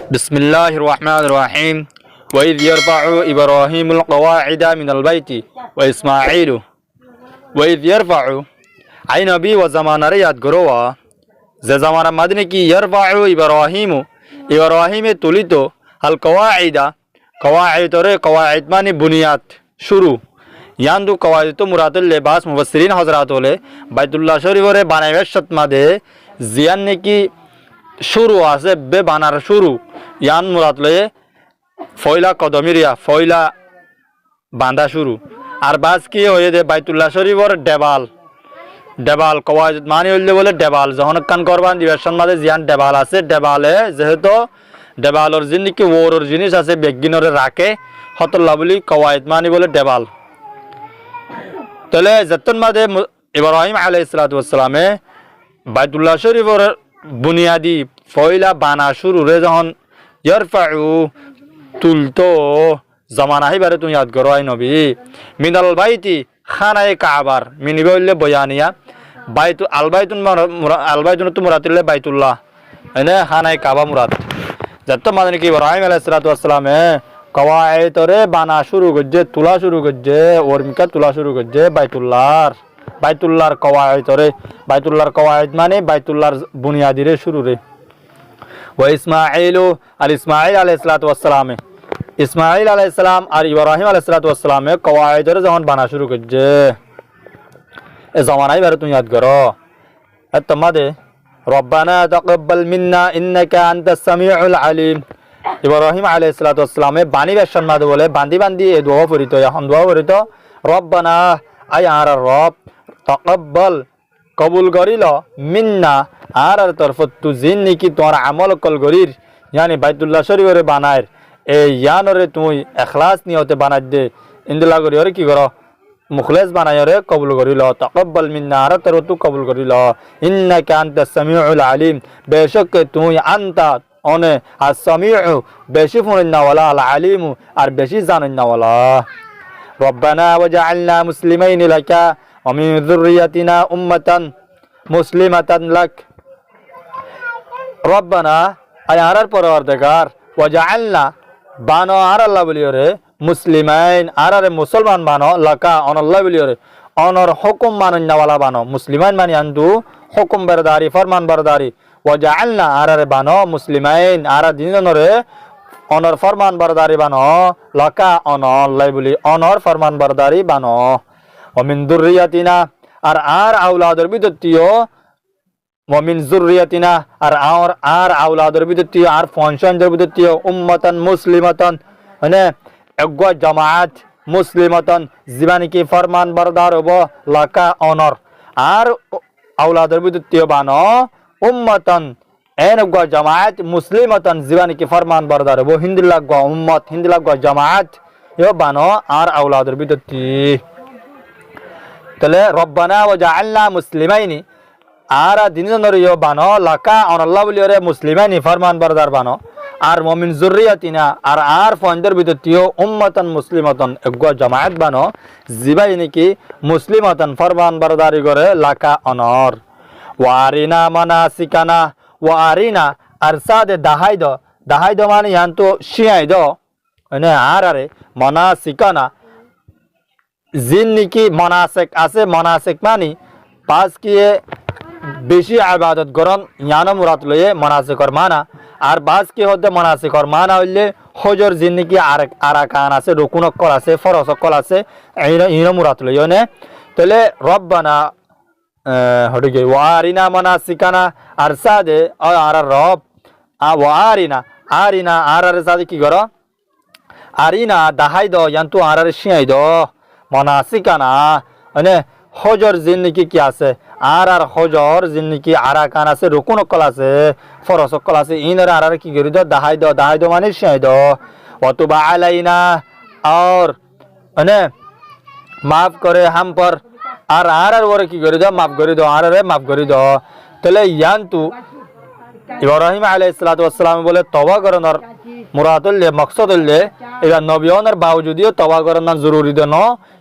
بسم الله الرحمن الرحيم وإذ يرفع إبراهيم القواعد من البيت وإسماعيل وإذ يرفع أي نبي وزمان رياض قروا زي زمان مدني كي يرفع إبراهيم توليتو القواعد قواعد قواعد ماني بنيات شروع ইয়ান্দু কওয়াইদ মুরাদুল লিবাস মুফাসসিরিন হযরত হলে বাইতুল্লাহ শরীফরে বানাইবার শতমাদে জিয়ান নাকি শুরু আছে বে বানার শুরু ইয়ান মুরাদ লয়ে ফয়লা কদমিরিয়া ফয়লা বাঁধা শুরু আর বাস কি হয়ে দে বাইতুল্লাহ শরীফর দেবাল কওয়াইদ মানে হইলে বলে দেবাল যখন কান করবান দিবার শতমাদে জিয়ান দেবাল আছে দেবালে যেহেতু দেবালর জিনিস ওরর জিনিস আছে বেগিনরে রাখে হতল্লা বলি কওয়াইদ মানে বলে দেবাল তাহলে যতন মাদে ইব্রাহিম আলাইহিস সালাতু ওয়াস সালামে বাইতুল্লাহ শরীফের বুনিয়াদি ফয়লা বানা শুরু রে যখন ইয়ারফাউ তুলতো জামানা হিবারে তুমি ইয়াদ করো আই নবী মিনাল বাইতি খানায়ে কাবার মিনি বললে বয়ানিয়া বাইতু আল বাইতুন তো মুরাতিলে বাইতুল্লাহ এনে খানায়ে কাবা মুরাদ যত মানে কি ইব্রাহিম আলাইহিস সালাতু ওয়াস সালামে কওয়াইতরে বানা শুরু করছে তোলা শুরু করছে ওরমিকা তোলা শুরু করছে বাইতুল্লাহর কওয়াইদ মানে বাইতুল্লাহর বুনিয়াদিরে শুরু রে ও ইসমাঈল আলাইহিস সালাতু ওয়াস সালাম ইসমাঈল আলাইহিস সালাম আর ইব্রাহিম আলাইহিস সালাতু ওয়াস সালাম কওয়াইদরে যখন বানা শুরু করছে এ জামানায় বারে তুমি ইয়াদ করো তোমাদে রব্বানা তাকাব্বাল মিন্না ইন্নাকা আনতাস সামিউল আলিম ইব্রাহিম আলাইহিস সালাতু ওয়াস সালামে বানি বেশন মাদে বলে বান্দি এ দোয়া করিতো এখন দোয়া করিতো রব্বানা আই আর রব তাকাব্বাল কবুল করিল মিন্না আর তরফত তু জিন্নি কি তোমার আমল কল গরির ইয়ানি বাইতুল্লাহ শরীফরে বানায় এই ইয়ানরে তুই ইখলাস নিয়তে বানাই দে ইন্দলা করি ওরে কি করো মুখলেস বানায় রে কবুল করিল তাকাব্বাল মিন্না আর তরফত কবুল করিল ইন্নাকা আনতাস সামিউল আলিম বেশক তুই আনতা অনে আর সামিউ বেশি ফুননাওয়ালা আল আলিমু আর বেশি জাননাওয়ালা রব্বানা ওয়াজআলনা মুসলিমাইন লাকা ওয়া মিন যুররিয়াতিনা উম্মাতান মুসলিমাতান লাক রব্বানা আয় আরার পরওয়ারদিগার ওয়াজআলনা বানো আর আল্লাহ বলিওরে মুসলিমাইন আরারে মুসলমান বানো লাকা অনাল্লাহ বলিওরে অনর হুকুম মাননাওয়ালা বানো মুসলিমান মানে আন্দু হুকুম বরদারি ফরমান বরদারি ওয়াজআলনা আরারে বানো মুসলিমাইন আরা দিনরে অনর ফরমান বরদারি বানো লাকা অনাল্লাহ বলি অনর ফরমান বরদারি বানো ওয়া মিন যুররিয়াতিনা আর আওলাদের বিদতিও ওয়া মিন যুররিয়াতিনা আর আওলাদের বিদতিও আর ফংশনদের বিদতিও উম্মাতান মুসলিমাতান মানে একগা জামাত মুসলিমাতান জীবানি কি ফরমান বরদার হবো লাকা অনর আর আওলাদের বিদতিও বানো উম্মাতান একগা জামাত মুসলিমাতান জীবানি কি ফরমান বরদার হবো হিন্দিলাগা উম্মত হিন্দিলাগা জামাত ইও বানো আর আওলাদের বিদতি তাহলে রব্বানা ওয়াজআলনা মুসলিমাইনি আর দিনজনের ইও বানো লাকা অনাল্লাহ বলিওরে মুসলিমাইনি ফরমান বরদার বানো আর মুমিন যুররিয়াতিনা আর ফঞ্জর বিদতিও উম্মাতান মুসলিমাতান একগা জামাত বানো জিবাইনি কি মুসলিমাতান ফরমান বরদারি করে লাকা অনর ওয়ারিনা মানাসিকানা ওয়ারিনা আর সাদে দাহাইদ মানে ইয়ান্ত শিয়াইদ মানে আরে মানাসিকানা জিন্নিকি মনাসেক আছে মনাসেক মানি পাঁচ কিয়ে বেশি ইবাদত করন ইয়ানো মুরাদ লয়ে মনাসেকর মানা আর বাস কি হতে মনাসেকর মানা হইলে হজর জিন্নিকি আরাকান আছে রুকুনকল আছে ফরসকল আছে ইনো মুরাদ লয়ে নে তাহলে রব্বানা হটিকে ওয়ারিনা মনাসিকানা আর সাদে আর রব ওয়ারিনা আরিনা আর সাদে কি করো আরিনা দাহাইদ ইয়ান্তু আর শিয়াইদ মনাসিকানা মানে হজর জিন্নিকি কি আছে আর হজর জিন্নিকি আরাকান আছে রুকুনকল আছে ফরসকল আছে ইনরে আর কি করি দাহাইদ মানে শিয়াইদ ওয়াতুবা আলাইনা আর মানে মাফ করে হাম পর আর ওরে কি করি মাফ করে দাও আরে মাফ করে দাও তাহলে ইয়ান্তু ইব্রাহিম আলাইহিস সালাতু ওয়াস সালাম বলে তওবা করানোর মুরাদুল মকসদুল এবার নবীনের বাওজুদিও তওবা করানো জরুরি দেন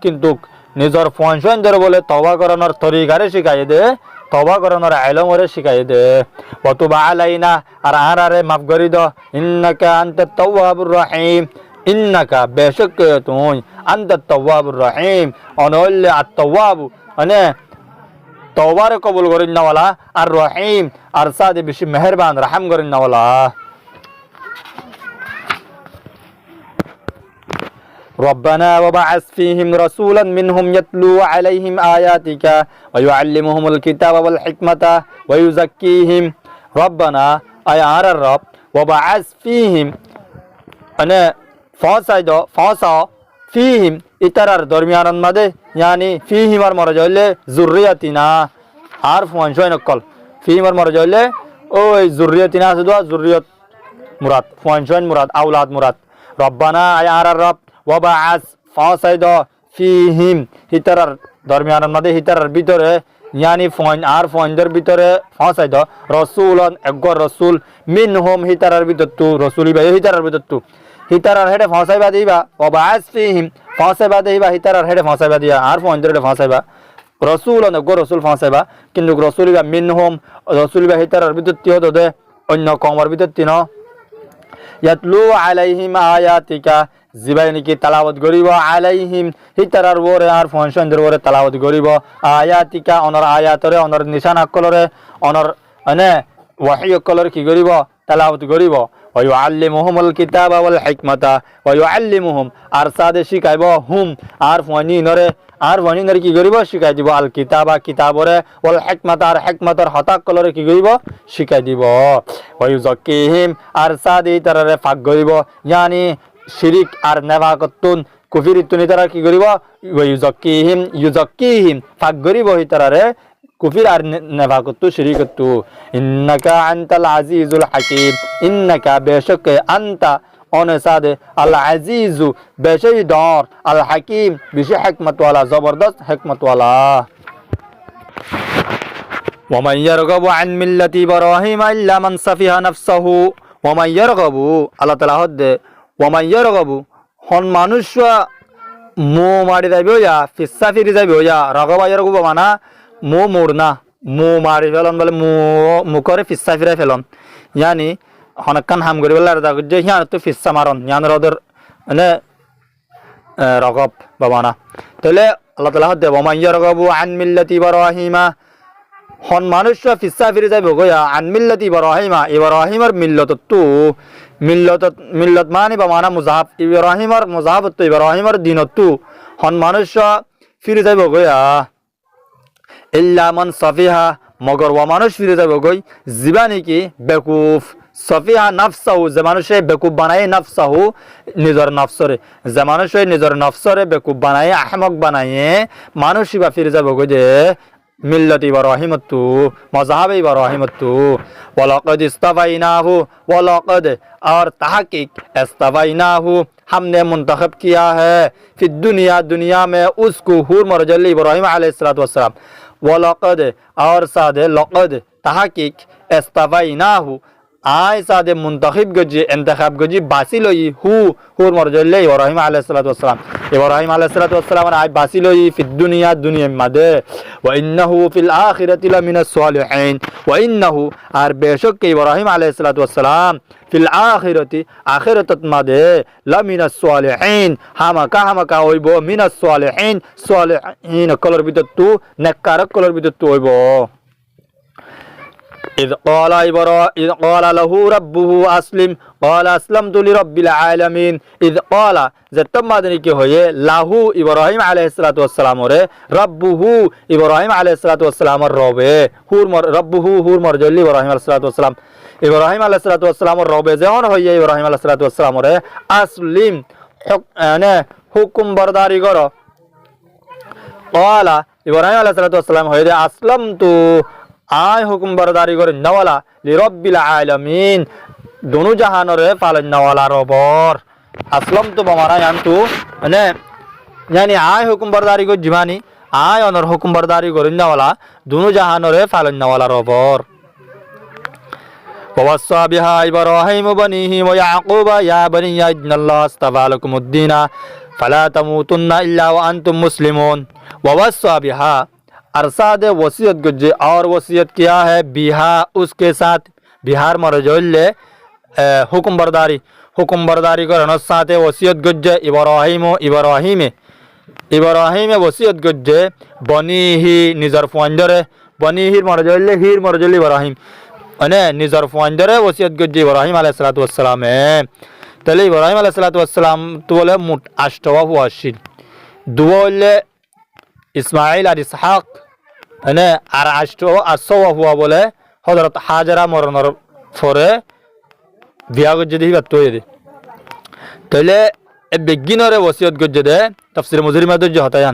কিন্তু নিজের ফংশন ধরে বলে তওবা করানোর তরিকারে শিখাই দে তওবা করানোর ইলম ওরে শিখাই দে ওয়া তুব আলাইনা আর আরারে মাফ করি দ ইন্নাকা আনতাত তাওয়াবুর রহিম ইন্নাকা বেশক তুই আনতাত তাওয়াবুর রহিম অনল্লে আত তাওয়াবু মানে তওবার কবুল করেন নাওয়ালা আর রহিম আর সাদে বেশি মেহেরবান রহম করেন নাওয়ালা ربنا وبعث فيهم رسولا منهم يتلو عليهم آياتك ويعلمهم الكتاب والحكمة ويزكيهم ربنا أي على الرب وبعث فيهم أنا فاصا فيهم إترار درميان ماده يعني فيهم المرجع ذريتنا عارف وان شوي نقول فيهم المرجع او ذريتنا سدوا ذرية مراد وان شوي مراد أولاد مراد ربنا أي على الرب ওয়াবাআস ফাসাইদ ফিহিম হিতারার দরমিয়ান মধ্যে হিতারার ভিতরে ইয়ানি ফয়েন্ডের ভিতরে ফাসাইদ রাসূলন একগর রাসূল মিনহুম হিতারার ভিতর তু রাসূলি ভাই হিতারার ভিতর তু হিতারার হেডে ফাসাইবা দিবা ওয়াবাআস ফিহিম ফাসাইবা দিবা হিতারার হেডে ফাসাইবা দিয়া আর ফয়েন্ডের হেডে ফাসাইবা রাসূলন একগর রাসূল ফাসাইবা কিন্তু রাসূলি বা মিনহুম রাসূলি বা হিতারার ভিতর তিও দে অন্য কমর ভিতর তিন ইয়াতলু আলাইহিম আয়াতিকা জিবাইনি কি তালাওয়াত করিব আলাইহিম হিতারার ওরে আর ফনশনদের ওরে তালাওয়াত করিব আয়াতিকা অনর আয়াতরে অনর নিশান আকলরে অনর মানে ওয়াহি আকলর কি করিব তালাওয়াত করিব ওয়া ইউআল্লিমুহুমুল কিতাবা ওয়াল হিকমাতা ওয়া ইউআল্লিমুহুম আর সাদে শিখাইব হুম আর ফনি নরে আর ফনি নরে কি করিব শিখাই দিব আল কিতাবা কিতাবরে ওয়াল হিকমাতা আর হিকমাতর হতাক কলরে কি করিব শিখাই দিব ওয়া ইউযাক্কিহিম আর সাদে তারারে পাক করিব ইয়ানি শিরিক আর নেভাকতুন কুফির ইতুনি তারা কি করিব ইউজাক্কিহিম ফাক করিব হিতারারে কুফির আর নেভাকতু শিরিকতু ইন্নাকা আনতাল আজিজুল হাকিম ইন্নাকা বেশক আনতা অনসাদে আল আজিজু বেশই দর আল হাকিম বেশি হিকমত ওয়ালা জবরদস্ত হিকমত ওয়ালা ওয়ামান ইয়ারগাবু আন মিল্লাতি ইব্রাহিম ইল্লা মান সাফিহা নাফসাহু ওয়ামান ইয়ারগাবু আল্লাহ তাআলা হদে ওয়ামান ইয়ারগাবু হন মানুষ মো মারি যাইব ইয়া ফিসা ফিরি যাইব ইয়া রগবা ইয়ারগাবু মানা মো মোড়না মো মারি ফেলন বলে মুখরে ফিসা ফিরাই ফেলন ইয়ানি হনকান হাম করি বলে রাজা যে হিয়ান তো ফিসা মারন ইয়ান রদের মানে রগব বাবানা তাহলে আল্লাহ তাআলা হদে ওয়ামান ইয়ারগাবু আন মিল্লাতি ইব্রাহিমা হন মানুষ ফিসা ফিরি যাইব গয়া আন মিল্লাতি ইব্রাহিমার মিল্লাততু মিল্লত মানে বা মানা মুজাহাব ইব্রাহিমর মুজাহাবত ইব্রাহিমর দিনতু হন মানুষ ফিরে যাইব গয়া ইল্লা মান সাফিহা মগর ওয়া মানুষ ফিরে যাইব গই জীবানি কি বেকুফ সাফিহা নাফসাহু যে মানুষে বেকুফ বানায় নাফসাহু নিজের নফসরে যে মানুষে নিজের নফসরে বেকুফ বানায় আহমক বানায় মানুষই বা ফিরে যাইব গই যে মিল্লাত ইব্রাহিমতু মযহাব ইব্রাহিমতু ওয়ালাকাদ ইস্তাফাইনাহু ওয়ালাকাদ और तहकीक इस्ताफाइनाहु हमने मुंतखब किया है फिर दुनिया में उसको हुर मरजल इब्राहिम अलैहिस्सलातु वस्सलाम वलक़द और सादे लक़द तहकीक इस्ताफाइनाहु आय सादे मुंतखब गजी इंतखाब गजी बासिलोई हुर मरजल इब्राहिम अलैहिस्सलातु वस्सलाम इब्राहिम अलैहिस्सलातु वस्सलाम आय बासिलोई फिर दुनिया मदे व इन्नहु फिल आखिरति लमिनस सालिहीन व इन्नहु और बेशक इब्राहिम अलैहिस्सलातु वस्सलाम फिल आखिरति आखिरतत मदे लमिनस सालिहीन हमका होइबो मिनस सालिहीन कलर बिदतु नेकार कलर बिदतु होइबो إذ قال له ربه أسلم قال أسلمت لرب العالمين إذ قال زتمادني কি হয়ে লাহু ইব্রাহিম আলাইহিস সালাতু ওয়াস সালাম রে রব্বুহু ইব্রাহিম আলাইহিস সালাতু ওয়াস সালাম রবে রব্বুহু হুর মরজলি ইব্রাহিম আলাইহিস সালাতু ওয়াস সালাম ইব্রাহিম আলাইহিস সালাতু ওয়াস সালাম রবে যেন হয়ে ইব্রাহিম আলাইহিস সালাতু ওয়াস সালাম রে আসলিম মানে হুকুম বরদারি করো قال ইব্রাহিম আলাইহিস সালাতু ওয়াস সালাম হয়ে আসলামতু आय हुकुम बरदारी करे नवाला लिरब्बिल आलमीन दोनों जहानों रे पालन नवाला रोबर असलम तो बमारा यान्तु ने यानी आय हुकुम बरदारी को जिमानी आय अनर हुकुम बरदारी करे नवाला दोनों जहानों रे पालन नवाला रोबर ववस्सा बिहा इब्राहिम बनीहि व याकूब या बनी इन्नल्लाह अस्तफा लकुमुद्दीन फला तमूतुन्ना इल्ला व अंतुम मुस्लिमून ववस्सा बिहा अरसाद वसीयत गुज्जे और वसीयत किया है बिहा उसके साथ बिहार मरजोल्ले हुक्म बरदारी करने साथ वसीयत गुज्जे इब्राहिम वसीयत गुज्जे बनी ही निजर फंजरे बनी हिर मरजोल्ले इब्राहिम अने निजर फंजरे वसीयत गुज्जे इब्राहिम अलैहिस्सलातु वस्सलाम तले इब्राहिम अलैहिस्सलातु वस्सलाम तो बोले मुट अष्टवा हुआ शिल दुवोल्ले इस्माइल और इसहाक अने आर अष्टवा असवा हुआ बोले हजरत हाजरा मरनर फरे बिया गुज्जे दी बात तो ये तले बेगिनरे वसीयत गुज्जे दे तफसीर मुजरी में जो होता है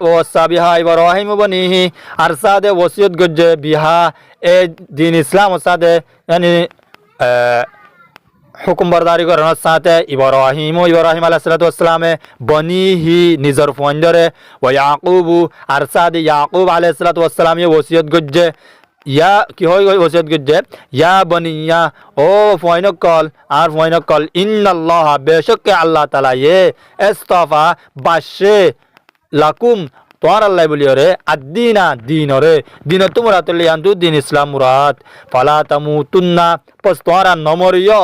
वसाबिहा इब्राहिम बनीही अरसाद वसीयत गुज्जे बिहा ए दीन इस्लाम वसाद यानी हुक्म बरदारी करने साथ इब्राहिम अलैहिस्सलातु वस्सलाम बनी ही निजर फंजरे व याकूब अरसाद याकूब अलैहिस्सलातु वस्सलाम ये वसीयत गुज्जे या कि हो वसीयत गुज्जे या बनिया ओ फॉइनकल इन्नल्लाह बेशक अल्लाह ताला ये इस्तफा बाशे लकुम तोर अल्लाह बोलियो रे अद्दीना दीन रे दीन तुमरा तो लियांतु दीन इस्लाम मुराद फला तमुतुन्ना पस तोरा नमरियो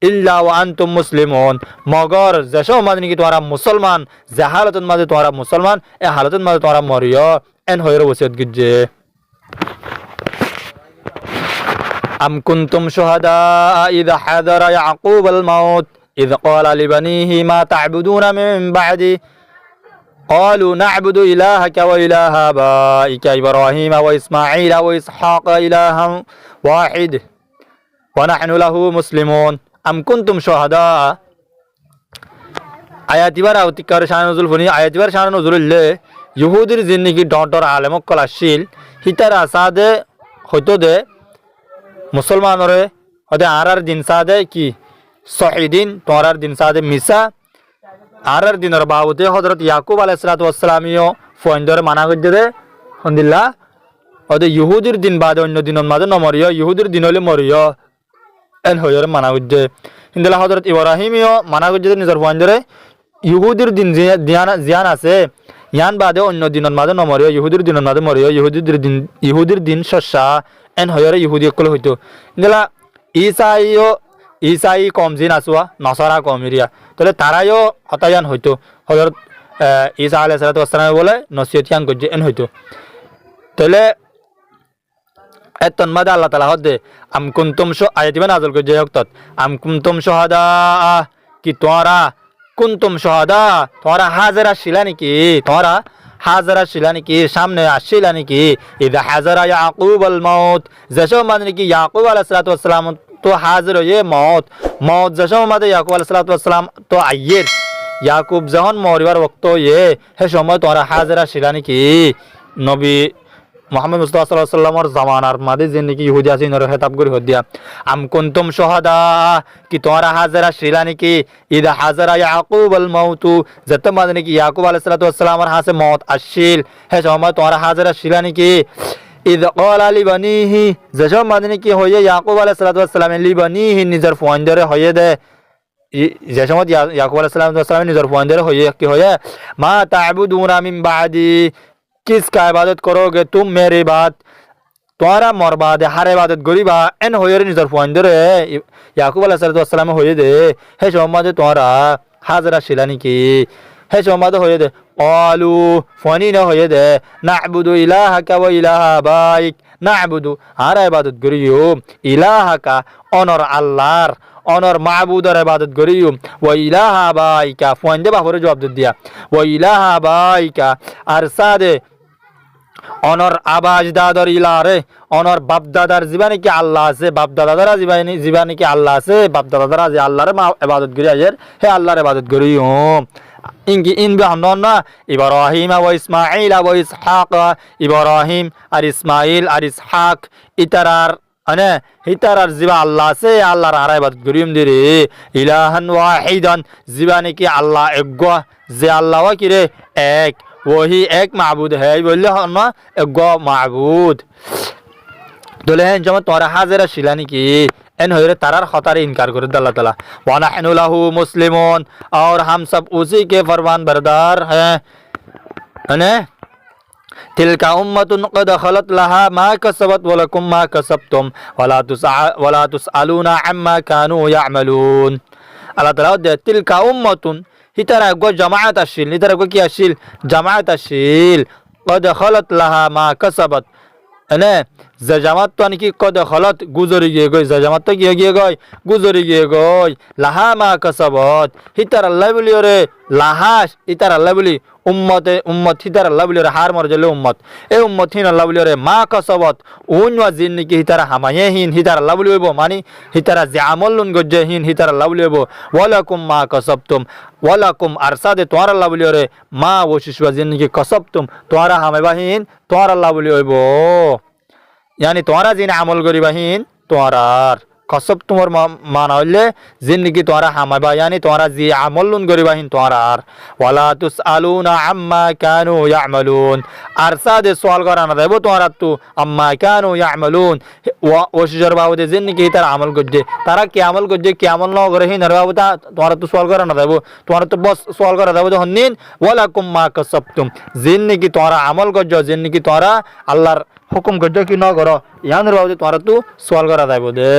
इल्ला व अंतुम मुस्लिमून मगर जशो मादनी की तोरा मुसलमान जहालतन मादे तोरा मुसलमान ए हालतन मादे तोरा मरियो एन होयर वसीयत गुज्जे أم كنتم شهداء إذا حضر يعقوب الموت إذ قال لبنيه ما تعبدون من بعدي قالوا نعبد إلهك وإله آبائك إبراهيم وإسماعيل وإسحاق إلها واحد ونحن له مسلمون أم كنتم شهداء आयाती बार अवतिकार शान नजुल फुनी आयाती बार शान नजुल ले यहूदीर जिंदगी डॉटर आलमक कलाशील हितार आसादे होतो दे मुसलमान रे अदे आरार दिन सादे की सहीदीन तोरार दिन सादे मिसा आरार दिन और बावते हजरत याकूब अलैहिस्सलातु वस्सलामियो फंदर माना गजरे हंदिल्ला अदे यहूदीर दिन बाद अन्य दिन मादे नमरियो यहूदीर दिन होले मरियो एन होयर माना गजे हिंदिला हजरत इब्राहिमियो माना गजे निजर फंदरे यहूदीर दिन जियान आसे यान बादे अन्य दिन मादे नमरियो यहूदीर दिन मादे मरियो यहूदीर दिन शशा एन होयर यहूदी कल होइतो इंदला ईसाई कौम जिन आसुआ नसारा कौम एरिया तले तारायो हतायान होइतो हजरत ईसा अलैहिस्सलातु वस्सलाम बोले नसियतियान गजे एन होइतो तले एतन मदा अल्लाह ताला हदे अम कुंतुम शो आयति में नाज़िल गजे वक्त अम कुंतुम शुहदा कि कुंतुम शुहदा तोरा हाजिरा शिलानी की तोरा हाजरा शिलानी की सामने आशिलानी की इधर हाजरा याकूब अल मौत जशो मादनी की याकूब अलैहिस्सलातु वस्सलाम तो हाजिर हो ये मौत जशो मादे याकूब अलैहिस्सलातु वस्सलाम तो आयर याकूब जहन मौरिवार वक्त ये है समय तोरा हाजरा शिलानी की नबी मोहम्मद मुस्तफा सल्लल्लाहु अलैहि वसल्लम और ज़मानार मादे जिंदगी यहूदी आसी नर खिताब गुरी हो दिया अम कुंतुम शुहदा कि तोरा हाजरा शिलानी की इदा हाजरा याकूब अल मौत जत मादनी की याकूब अलैहिस्सलातु वस्सलाम और हां से मौत अशिल है समय तोरा हाजरा शिलानी की इद क़ाल लिबनीही जशो मादनी की होये याकूब अलैहिस्सलातु वस्सलाम लिबनीही निजर फंजरे होये दे जशो याकूब अलैहिस्सलातु वस्सलाम निजर फंजरे होये कि होये मा ताबुदूना मिन बादी किसका इबादत करोगे तुम मेरी बात तोरा मरबाद हर इबादत गरीबा एन होयर निजर फंदरे याकूब अलैहिस्सलातु वस्सलाम होये दे हे शोमादे तोरा हाजरा शिलानी की हे शोमादे होये दे qalu फनी न होये दे नअबुदु इलाहका व इलाह आबाइक नअबुदु हर इबादत गरियो इलाहका ऑनर अल्लाहर ऑनर माबूदर इबादत गरियो व इलाह आबाइका फंदे बाहर जवाब दिया व इलाह आबाइका अरसादे অনর আবাজ দাদার ইলারে অনর বাপ দাদার জীবনে কি আল্লাহ আছে বাপ দাদারা জীবনে কি আল্লাহ আছে বাপ দাদারা যে আল্লাহর ইবাদত করি আয়ের হে আল্লাহর ইবাদত করি ইনকি ইন বিহান্না ইব্রাহিম ওয়া ইসমাঈল ওয়া ইসহাক ইব্রাহিম আর ইসমাঈল আর ইসহাক ইতারার আনে হিতারার জীবা আল্লাহ আছে আল্লাহর আর ইবাদত করিম দিরে ইলাহান ওয়াহিদান জীবনে কি আল্লাহ এক যে আল্লাহ কি রে এক वही एक माबूद है बोले ना एक माबूद दोले जब तोरा हाजिरा शिलानी की एन होरे तारार खतारे इनकार कर अल्लाह ताला व नहनु लहु मुस्लिमून और हम सब उसी के फरमान बरदार हैं তিলকা উম্মাতুন ক্বাদ খালাত লাহা মা কাসাবাত ওয়া লাকুম মা কাসাবতুম ওয়া লা তুসআলুনা আম্মা কানু ইয়ামালুন। আল্লাহ তাআলা দে তিলকা উম্মাতুন হিতারা গো জামাআত আসিল, হিতারা গো কি আসিল? জামাআত আসিল। ক্বাদ খালাত লাহা মা কাসাবাত, এনে যে জামাত তো নাকি কদ খলত গুজরি গিয়ে গই, যে জামাত তো গিয়ে গিয়ে গই গুজরি গিয়ে গই। লাহা মা কাসাবত হিতার আল্লাহ বলি ওরে লাহাস ইতার আল্লাহ বলি উম্মতে উম্মত হিতার আল্লাহ বলি ওরে হার মর জলে উম্মত এই উম্মত হিন আল্লাহ বলি ওরে মা কাসাবত উনওয়া জিন নাকি হিতারা হামায়ে হিন হিতার আল্লাহ বলি হইব, মানে হিতারা যে আমল লুন গজ্জে হিন হিতার আল্লাহ বলি হইব। ওয়ালাকুম মা কাসাবতুম ওয়ালাকুম আরসাদে তোমার আল্লাহ বলি ওরে মা ওশিসবা জিন নাকি কাসাবতুম তোমারা হামাইবা হিন তোমার আল্লাহ বলি হইব। यानी तुम्हारा जिन আমল করিবাহীন তোমার কসব তোমার মানা হইলে জিন্দিগি তোমারা হামাইবা, यानी তোমারা যে আমল লুন করিবাহীন তোমার। ওয়ালা তুসআলুনা আম্মা কানু ইয়ামালুন, আর সাদে সওয়াল করা না দেব তোমারা তো আম্মা কানু ইয়ামালুন ওশিজর বাবদে জিন্দিগি তার আমল করছে, তারা কি আমল করছে কি আমল না করে হিন বাবদা তোমারা তো সওয়াল করা না দেব, তোমারা তো বস সওয়াল করা দেব যখন নিন। ওয়ালাকুম মা কাসাবতুম জিন্দিগি তোমারা আমল করছো, জিন্দিগি তোমারা আল্লাহর হুকুম করছো কি না করো ইয়ানের বাবদে তোমারা তো সওয়াল করা দেব দে।